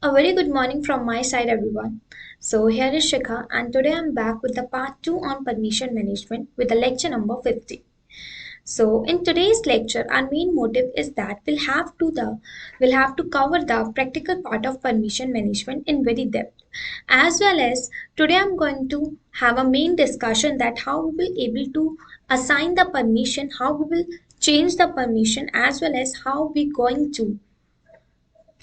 A very good morning from my side, everyone. So, here is Shikha, and today I'm back with the part 2 on permission management with the lecture number 50. So, in today's lecture, our main motive is that we'll have to cover the practical part of permission management in very depth, as well as today I'm going to have a main discussion that how we will able to assign the permission, how we will change the permission, as well as how we going to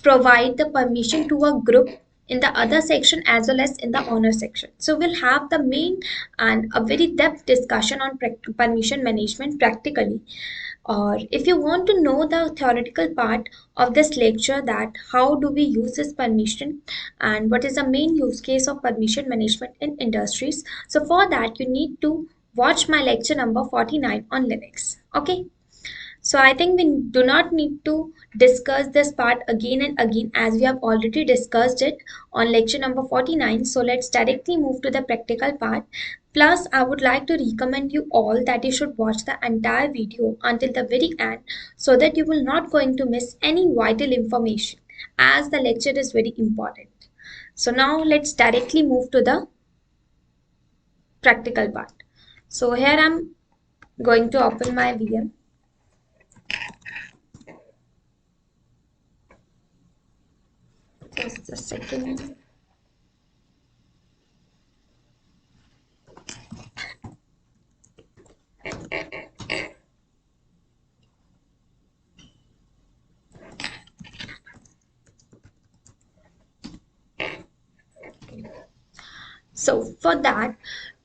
provide the permission to a group in the other section as well as in the honor section. So we'll have the main and a very depth discussion on permission management practically. Or if you want to know the theoretical part of this lecture, that how do we use this permission and what is the main use case of permission management in industries, so for that you need to watch my lecture number 49 on Linux. Okay, so I think we do not need to discuss this part again and again as we have already discussed it on lecture number 49. So let's directly move to the practical part. Plus, I would like to recommend you all that you should watch the entire video until the very end so that you will not going to miss any vital information as the lecture is very important. So now let's directly move to the practical part. So here I'm going to open my VM. Just a second. So for that,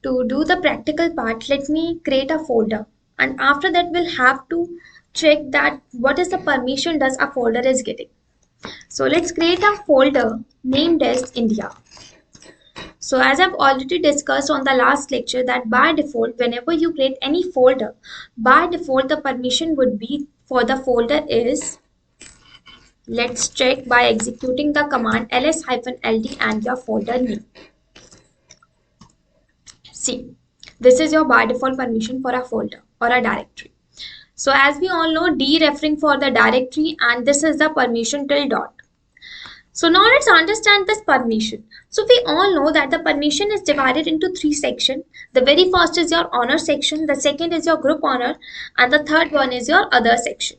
to do the practical part, let me create a folder. And after that, we'll have to check that what is the permission does a folder is getting. So let's create a folder named as India. So as I've already discussed on the last lecture that by default, whenever you create any folder, by default, the permission would be for the folder is, let's check by executing the command ls-ld and your folder name. See, this is your by default permission for a folder or a directory. So as we all know, D referring for the directory and this is the permission till dot. So now let's understand this permission. So we all know that the permission is divided into three sections. The very first is your honor section, the second is your group honor, and the third one is your other section.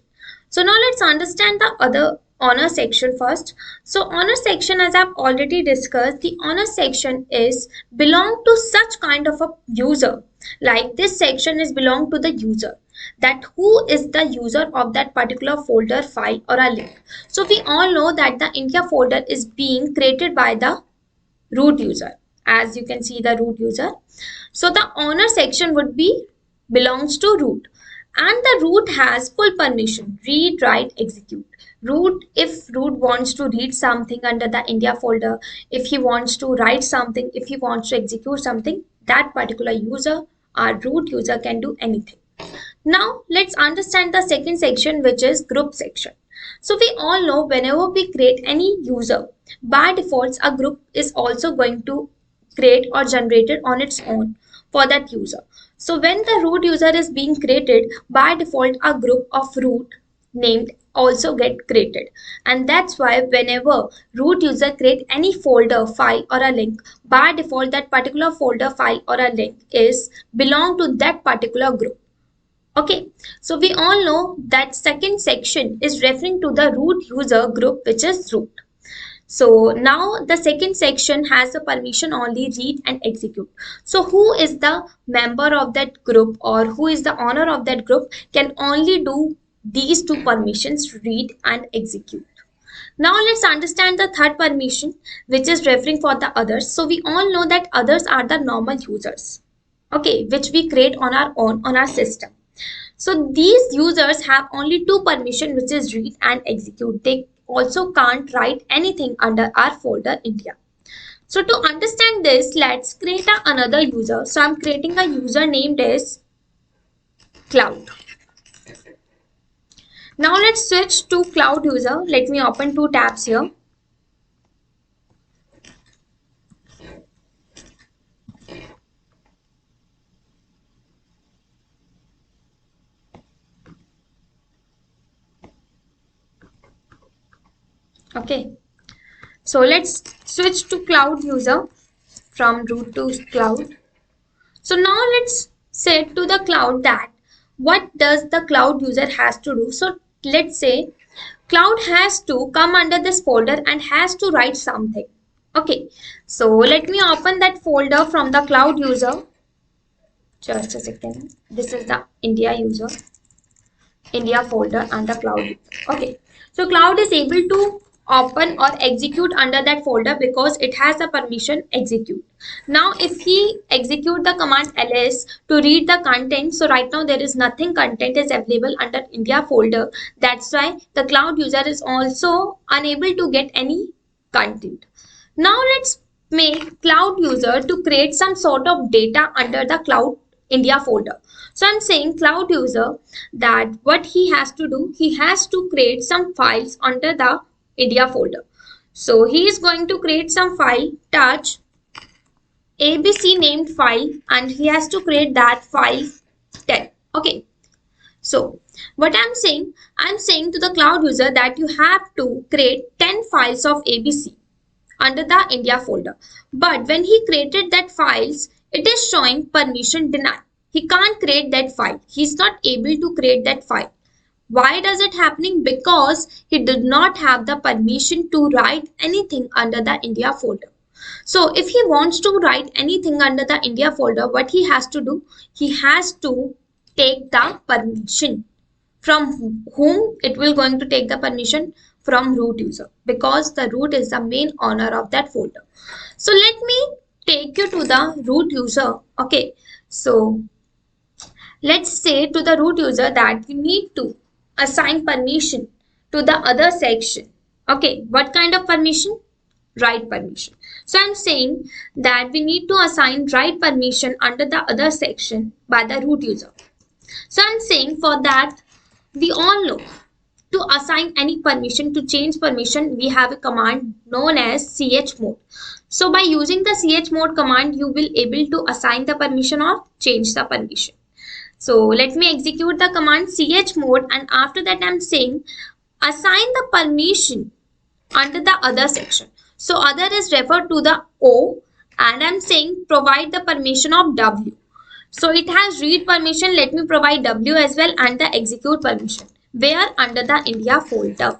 So now let's understand the other honor section first. So honor section, as I've already discussed, the honor section is belong to such kind of a user. Like this section is belong to the user, that who is the user of that particular folder, file or a link. So we all know that the India folder is being created by the root user. As you can see the root user. So the honor section would be belongs to root. And the root has full permission, read, write, execute. Root, if root wants to read something under the India folder, if he wants to write something, if he wants to execute something, that particular user, our root user, can do anything. Now let's understand the second section, which is group section. So we all know whenever we create any user, by default a group is also going to create or generated on its own for that user. So when the root user is being created, by default a group of root named also get created, and that's why whenever root user create any folder, file or a link, by default that particular folder, file or a link is belong to that particular group. Okay, so we all know that second section is referring to the root user group, which is root. So now the second section has the permission only read and execute. So who is the member of that group or who is the owner of that group can only do these two permissions, read and execute. Now let's understand the third permission, which is referring for the others. So we all know that others are the normal users, okay, which we create on our own on our system. So these users have only two permission, which is read and execute. They also can't write anything under our folder India. So to understand this, let's create another user. So I'm creating a user named as cloud. Now let's switch to cloud user. Let me open two tabs here. Okay. So let's switch to cloud user from root to cloud. So now let's say to the cloud that what does the cloud user has to do. So let's say cloud has to come under this folder and has to write something. Okay, so let me open that folder from the cloud user. Just a second. This is the India folder and the cloud. Okay, so cloud is able to open or execute under that folder because it has a permission execute. Now if he execute the command ls to read the content, so right now there is nothing content is available under India folder. That's why the cloud user is also unable to get any content. Now let's make cloud user to create some sort of data under the cloud India folder. So I'm saying cloud user that what he has to do, he has to create some files under the India folder. So he is going to create some file touch ABC named file and he has to create that file 10. Okay. So what I'm saying to the cloud user that you have to create 10 files of ABC under the India folder. But when he created that files, it is showing permission denied. He can't create that file. He's not able to create that file. Why does it happening? Because he did not have the permission to write anything under the India folder. So if he wants to write anything under the India folder, what he has to do? He has to take the permission. From whom it will going to take the permission? From root user, because the root is the main owner of that folder. So let me take you to the root user. Okay, so let's say to the root user that you need to assign permission to the other section. Okay, what kind of permission? Write permission. So I'm saying that we need to assign write permission under the other section by the root user. So I'm saying for that we all know to assign any permission, to change permission, we have a command known as chmod. So by using the chmod command, you will able to assign the permission or change the permission. So let me execute the command chmod and after that I'm saying assign the permission under the other section. So other is referred to the O and I'm saying provide the permission of W. So it has read permission. Let me provide W as well and the execute permission. Where? Under the India folder.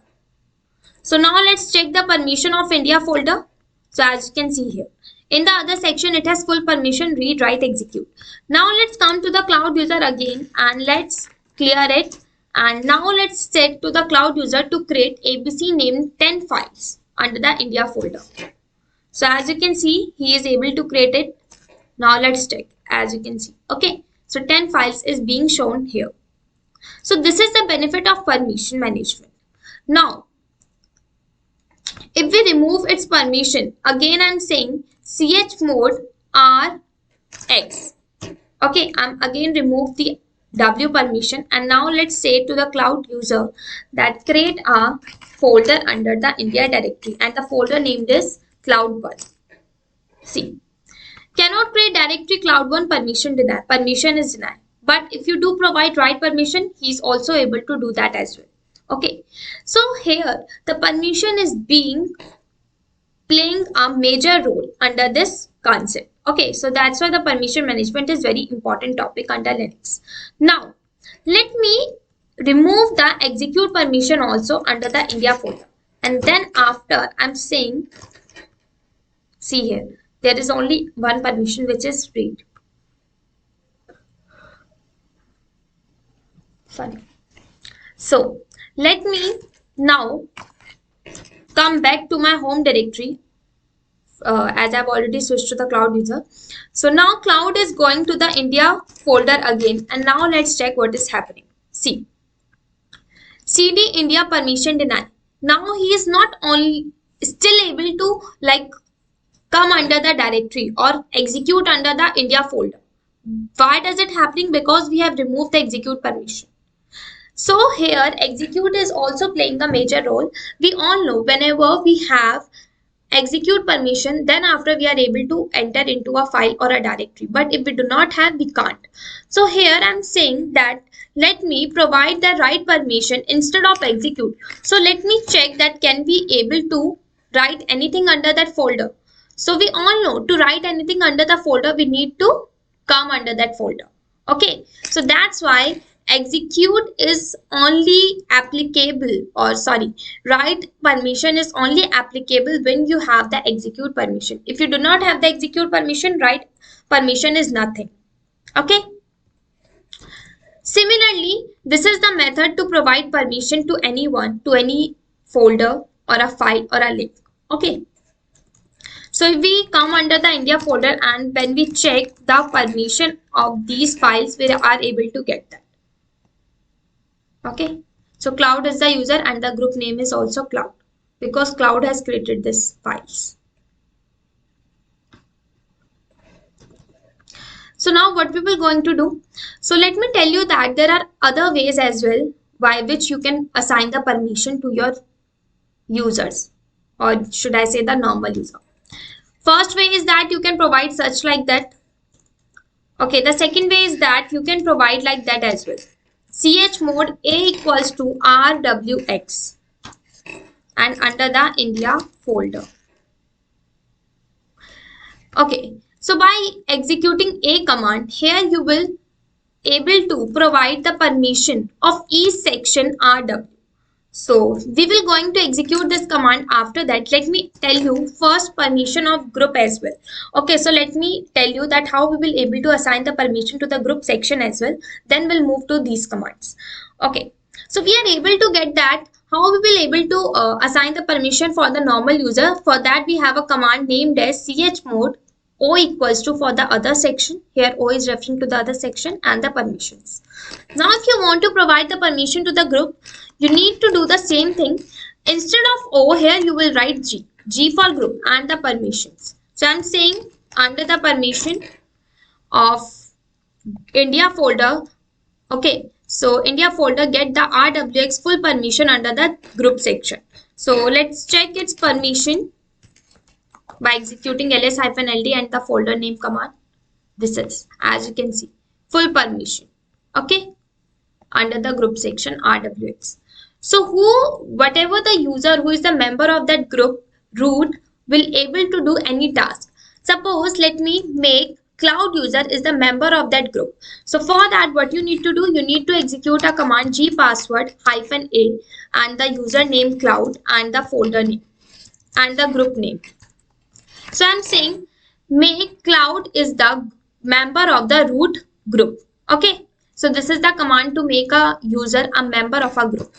So now let's check the permission of India folder. So as you can see here, in the other section it has full permission, read, write, execute. Now let's come to the cloud user again and let's clear it. And now let's set to the cloud user to create ABC named 10 files under the India folder. So as you can see, he is able to create it. Now let's check. As you can see, okay, so 10 files is being shown here. So this is the benefit of permission management. Now if we remove its permission, again I'm saying chmod rx. Okay, I'm again remove the W permission and now let's say to the cloud user that create a folder under the India directory and the folder named is cloud1. See, cannot create directory cloud1 permission denied. Permission is denied. But if you do provide write permission, he is also able to do that as well. Okay. So here the permission is playing a major role under this concept. Okay. So that's why the permission management is very important topic under Linux. Now let me remove the execute permission also under the India folder. And then after I'm saying, see here, there is only one permission which is read. Funny. So let me now come back to my home directory as I've already switched to the cloud user. So now cloud is going to the India folder again and now let's check what is happening. See, CD India permission denied. Now he is not only still able to like come under the directory or execute under the India folder. Why does it happening? Because we have removed the execute permission. So here execute is also playing a major role. We all know whenever we have execute permission, then after we are able to enter into a file or a directory. But if we do not have, we can't. So here I'm saying that let me provide the write permission instead of execute. So let me check that can we able to write anything under that folder. So we all know to write anything under the folder, we need to come under that folder. Okay, so that's why execute is only applicable, or sorry, write permission is only applicable when you have the execute permission. If you do not have the execute permission, write permission is nothing. Okay. Similarly, this is the method to provide permission to anyone, to any folder or a file or a link. Okay. So if we come under the India folder and when we check the permission of these files, we are able to get that. Okay. So Cloud is the user and the group name is also Cloud because Cloud has created these files. So now what we will going to do? So let me tell you that there are other ways as well by which you can assign the permission to your users, or should I say the normal user. First way is that you can provide such like that. Okay, the second way is that you can provide like that as well. Chmod a equals to rwx and under the India folder. Okay, so by executing a command, here you will able to provide the permission of each section rw. So we will going to execute this command. After that, let me tell you first permission of group as well. Okay, so let me tell you that how we will able to assign the permission to the group section as well. Then we'll move to these commands. Okay, so we are able to get that how we will able to assign the permission for the normal user. For that we have a command named as chmod o equals to for the other section. Here o is referring to the other section and the permissions. Now if you want to provide the permission to the group, you need to do the same thing. Instead of O, here you will write G. G for group and the permissions. So I'm saying under the permission of India folder. Okay. So India folder get the RWX full permission under the group section. So let's check its permission by executing ls-ld and the folder name command. This is, as you can see, full permission. Okay. Under the group section RWX. So whatever the user who is the member of that group root will able to do any task. Suppose let me make Cloud user is the member of that group. So for that what you need to do, you need to execute a command gpassword-a and the user name Cloud and the folder name and the group name. So I'm saying make Cloud is the member of the root group. Okay. So this is the command to make a user a member of a group.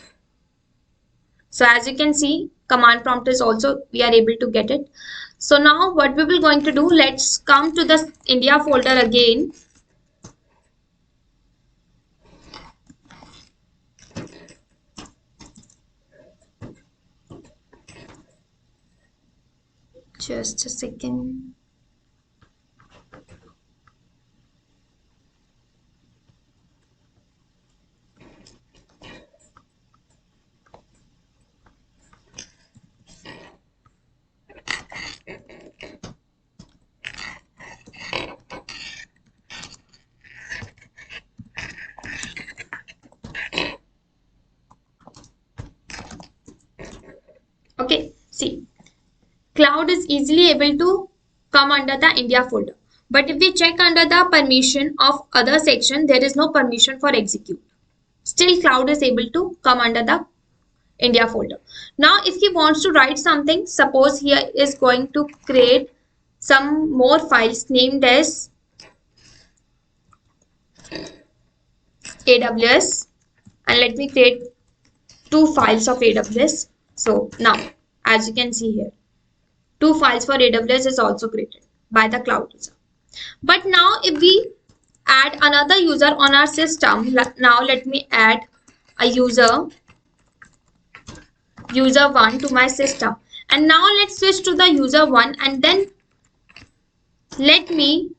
So as you can see, command prompt is also, we are able to get it. So now what we will going to do, let's come to the India folder again. Just a second. Okay, see, Cloud is easily able to come under the India folder. But if we check under the permission of other section, there is no permission for execute. Still Cloud is able to come under the India folder. Now if he wants to write something, suppose he is going to create some more files named as AWS, and let me create 2 files of AWS. So now as you can see here, 2 files for AWS is also created by the Cloud user. But now if we add another user on our system, now let me add a user 1 to my system, and now let's switch to the user 1 and then let me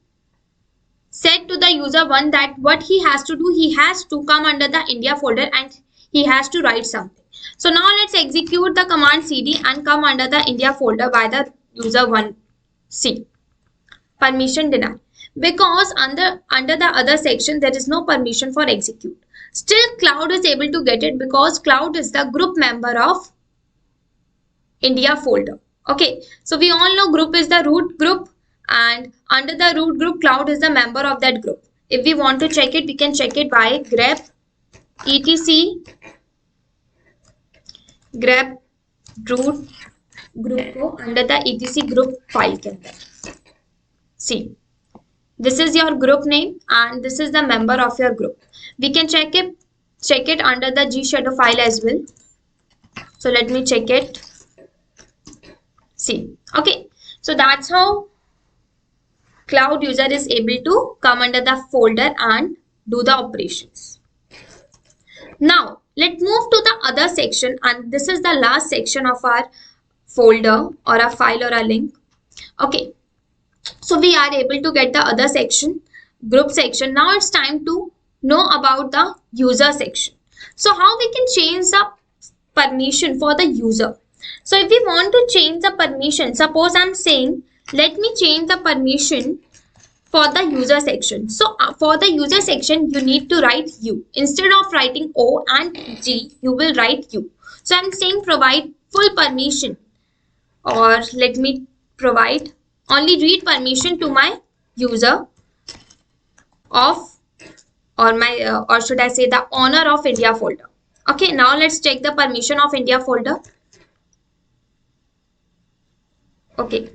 set to the user 1 that what he has to do, he has to come under the India folder and he has to write something. So now let's execute the command cd and come under the India folder by the user 1 c. Permission denied. Because under the other section there is no permission for execute. Still Cloud is able to get it because Cloud is the group member of India folder. Okay, so we all know group is the root group, and under the root group, cloud is the member of that group. If we want to check it, we can check it by grep grep root group को under the etc group file के अंदर. See, this is your group name and this is the member of your group. We can check it under the G shadow file as well. So let me check it. See, okay, so that's how cloud user is able to come under the folder and do the operations. Now let's move to the other section, and this is the last section of our folder or a file or a link. Okay, so we are able to get the other section, group section. Now it's time to know about the user section. So how we can change the permission for the user. So if we want to change the permission, suppose I'm saying let me change the permission for the user section. So for the user section, you need to write U. Instead of writing O and G, you will write U. So I'm saying provide full permission, or let me provide only read permission to my user of, or my or should I say the owner of India folder. Okay, now let's check the permission of India folder. Okay,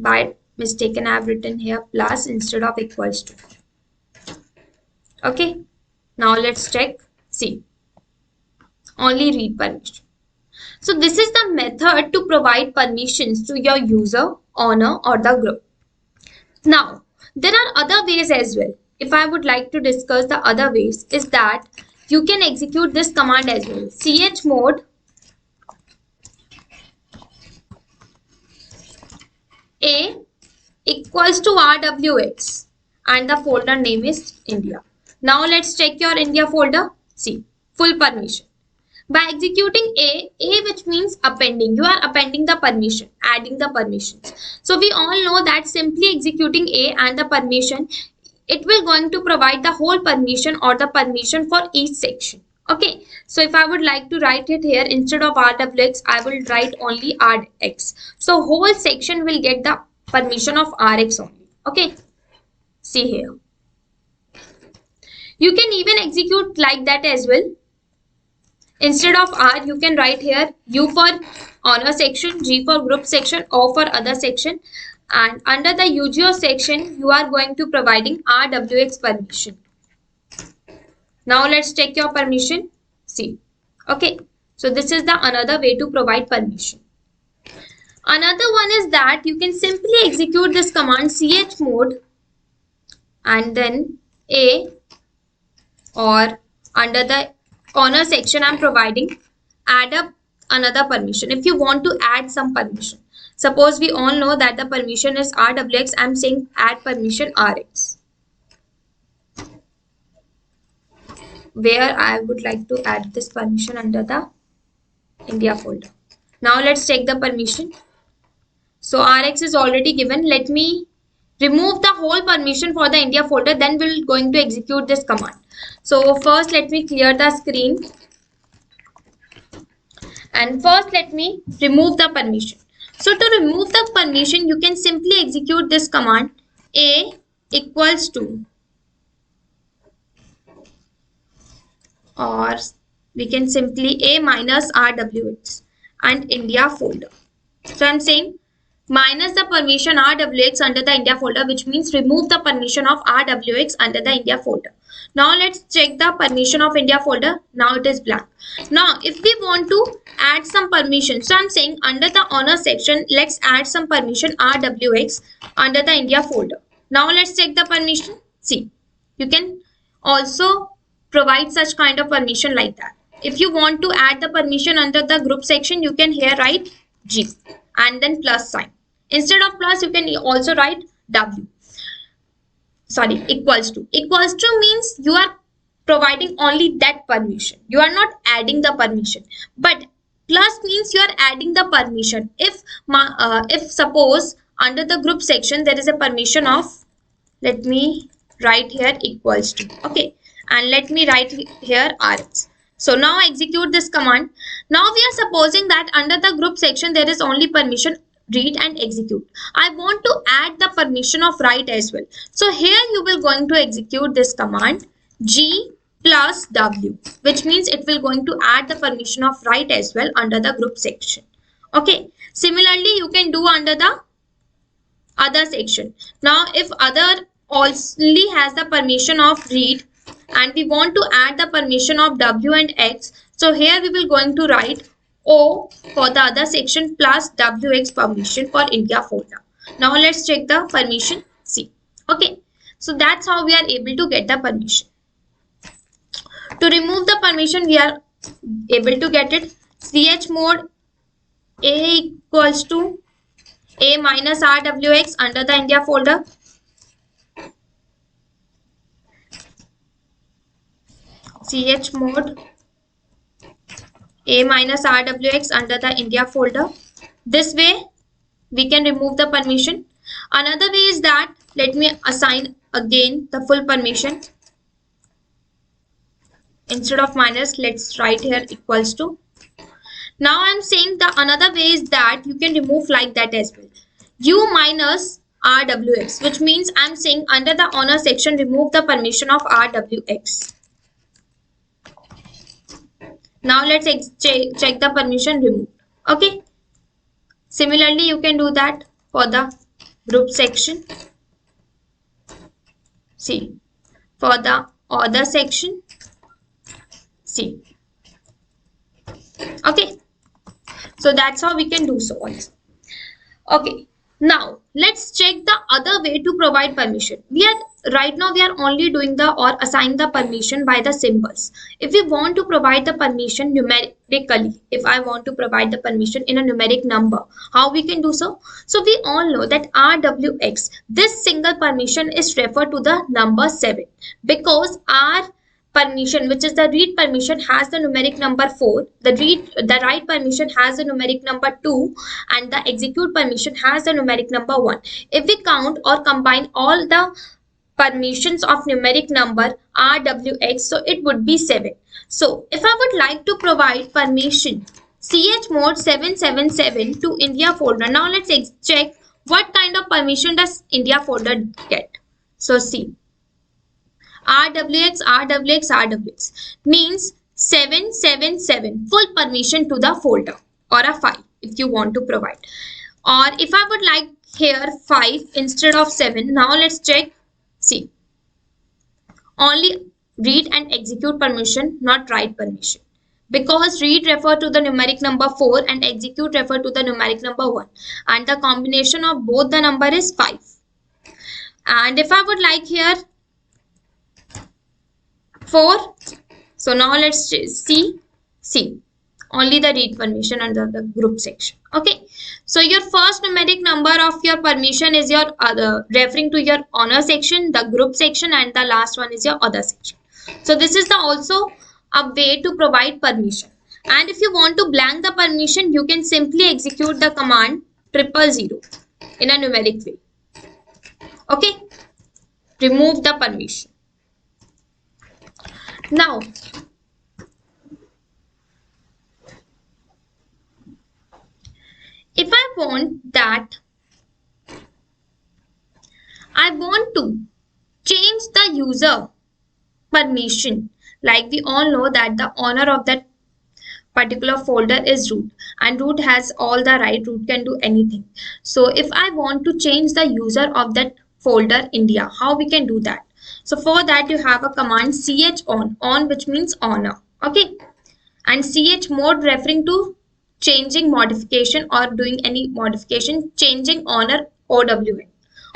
by mistaken I have written here plus instead of equals to. Okay, now let's check. See, only read permission. So this is the method to provide permissions to your user, owner, or the group. Now there are other ways as well. If I would like to discuss the other ways, is that you can execute this command as well. Chmod A equals to RWX and the folder name is India. Now let's check your India folder. See, full permission. By executing A which means appending, you are appending the permission, adding the permissions. So we all know that simply executing A and the permission, it will going to provide the whole permission or the permission for each section. Okay, so if I would like to write it here, instead of RWX, I will write only RX. So whole section will get the permission of RX only. Okay, see here. You can even execute like that as well. Instead of R, you can write here U for owner section, G for group section, O for other section. And under the UGO section, you are going to providing RWX permission. Now let's check your permission. See, okay, so this is the another way to provide permission. Another one is that you can simply execute this command chmod and then A, or under the owner section I'm providing add up another permission. If you want to add some permission, suppose we all know that the permission is RWX, I'm saying add permission RX, where I would like to add this permission under the India folder. Now let's check the permission. So RX is already given. Let me remove the whole permission for the India folder, then we're going to execute this command. So first let me clear the screen, and first let me remove the permission. So to remove the permission, you can simply execute this command A equals to, or we can simply A minus RWX and India folder. So I'm saying minus the permission RWX under the India folder, which means remove the permission of RWX under the India folder. Now let's check the permission of India folder. Now it is blank. Now if we want to add some permission, so I'm saying under the owner section, let's add some permission RWX under the India folder. Now let's check the permission. See, you can also provide such kind of permission like that. If you want to add the permission under the group section, you can here write G and then plus sign. Instead of plus, you can also write W. Sorry, equals to. Equals to means you are providing only that permission. You are not adding the permission. But plus means you are adding the permission. If suppose under the group section there is a permission of, let me write here equals to. Okay, and let me write here RX. So now execute this command. Now we are supposing that under the group section there is only permission read and execute. I want to add the permission of write as well. So here you will going to execute this command G plus W, which means it will going to add the permission of write as well under the group section. Okay. Similarly, you can do under the other section. Now if other only has the permission of read and we want to add the permission of W and X, so here we will going to write O for the other section plus WX permission for India folder. Now let's check the permission C. Okay, so that's how we are able to get the permission. To remove the permission, we are able to get it chmod A equals to A minus RWX under the India folder. Chmod A minus RWX under the India folder. This way we can remove the permission. Another way is that, let me assign again the full permission. Instead of minus, let's write here equals to. Now I'm saying the another way is that you can remove like that as well. U minus RWX, which means I'm saying under the honor section remove the permission of RWX. Now let's check the permission removed. Okay. Similarly, you can do that for the group section. See. For the other section. See. Okay. So that's how we can do so also. Okay. Now let's check the other way to provide permission. Right now we are only doing the or assign the permission by the symbols. If we want to provide the permission numerically, if I want to provide the permission in a numeric number, how we can do so? So we all know that RWX, this single permission is referred to the number 7 because our permission, which is the read permission, has the numeric number 4, the write permission has the numeric number 2, and the execute permission has the numeric number 1. If we count or combine all the permissions of numeric number RWX, so it would be 7. So if I would like to provide permission chmod 777 to India folder, now let's check what kind of permission does India folder get. So see, RWX means 777 full permission to the folder or a file if you want to provide. Or if I would like here 5 instead of 7, now let's check. See, only read and execute permission, not write permission, because read refer to the numeric number 4 and execute refer to the numeric number 1, and the combination of both the number is 5. And if I would like here 4, so now let's see only the read permission under the group section. Okay, so your first numeric number of your permission is your other, referring to your honor section, the group section, and the last one is your other section. So this is the also a way to provide permission. And if you want to blank the permission, you can simply execute the command 000 in a numeric way. Okay, remove the permission. Now if I want that, I want to change the user permission. Like we all know that the owner of that particular folder is root, and root has all the right, root can do anything. So if I want to change the user of that folder India, how we can do that? So for that you have a command on which means owner. Okay, and chmod referring to changing modification or doing any modification, changing owner OWN.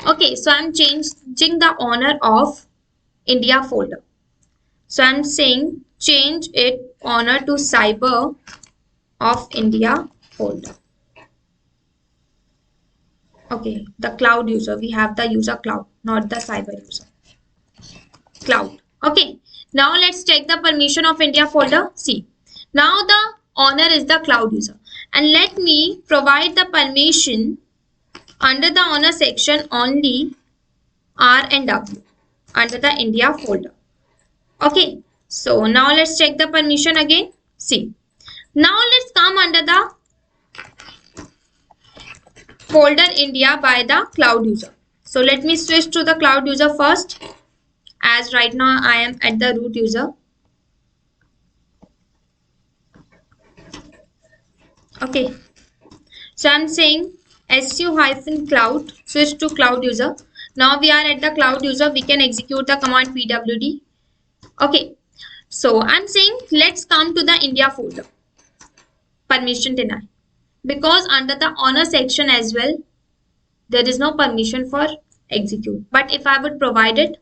Okay, so I'm changing the owner of India folder. So I'm saying change it owner to cyber of India folder. Okay, the cloud user, we have the user cloud, not the cyber user. Cloud. Okay, now let's check the permission of India folder. See, now the owner is the cloud user, and let me provide the permission under the owner section only R and W under the India folder. Okay, So now let's check the permission again. See, now let's come under the folder India by the cloud user. So let me switch to the cloud user first, as right now I am at the root user. Okay, so I'm saying su-cloud, switch to cloud user. Now we are at the cloud user, we can execute the command pwd. Okay, so I'm saying let's come to the India folder, permission deny, because under the honor section as well there is no permission for execute. But if I would provide it,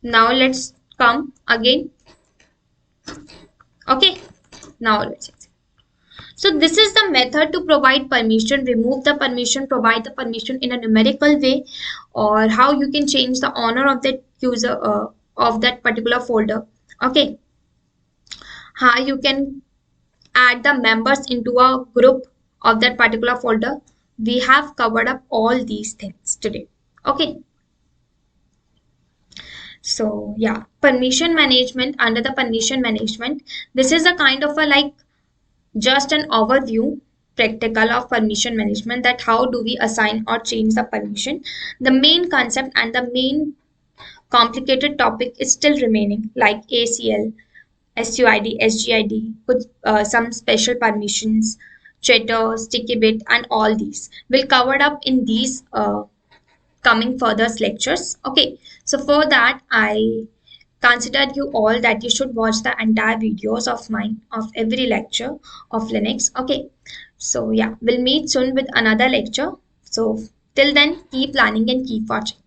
now let's come again. Okay, now let's execute. So this is the method to provide permission, remove the permission, provide the permission in a numerical way, or how you can change the owner of that user of that particular folder. Okay, how you can add the members into a group of that particular folder. We have covered up all these things today. Okay, so yeah, permission management. Under the permission management, this is a kind of a like just an overview practical of permission management, that how do we assign or change the permission. The main concept and the main complicated topic is still remaining, like ACL, SUID, SGID, with some special permissions, chatter, sticky bit, and all these will covered up in these coming further lectures. Okay, so for that I considered you all that you should watch the entire videos of mine of every lecture of Linux. Okay, so yeah, we'll meet soon with another lecture. So till then, keep learning and keep watching.